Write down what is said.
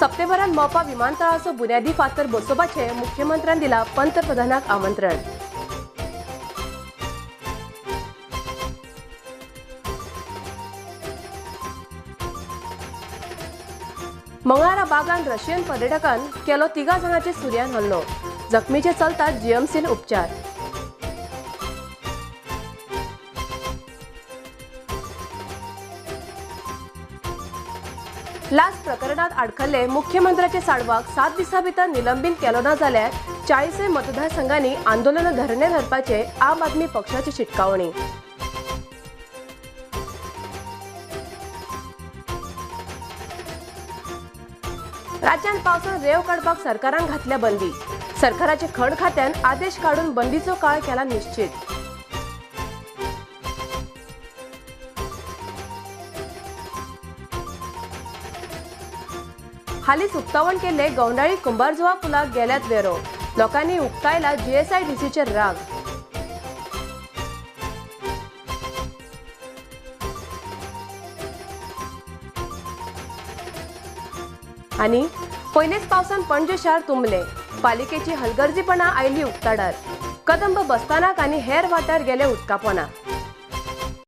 सप्टेंबरात मोपा विमानतळाचो बुन्यादी फातर बसोवपाचे मुख्यमंत्र्यान दिला पंतप्रधानाक आमंत्रण। मंगळारा बागान रशियन पर्यटकान केलो 3 जाणांचे सुर्यान हल्लो, जखमीचे चलतात जीएमसीन उपचार। लाच प्रकरणात अडखल्ले मुख्यमंत्र्याचे साडवाक 7 दिसां भितर निलंबित केलो ना जाल्यार 40 मतदारसंघांनी आंदोलन धरणे धरपाचे आम आदमी पक्षाची शिटकावणी। राज्यात पावसान रेंव काडपाक सरकारान घातल्या बंदी। सरकाराचे खण खात्यान आदेश काढून बंदीचो काळ केला निश्चित। हालीच उक्तावण केले गौंडाळी कुंभारजुवा पुलाक गेल्यात वेरो, लोकांनी उक्तायला जीएसआयडीसीचे राग। आणि पयलेच पावसान पणजे शार तुंबले, पालिकेची हलगर्जीपणा आयली उक्ताडार। कदंब बस्तानाक आनी हेर वाठार गेले उदकापोना।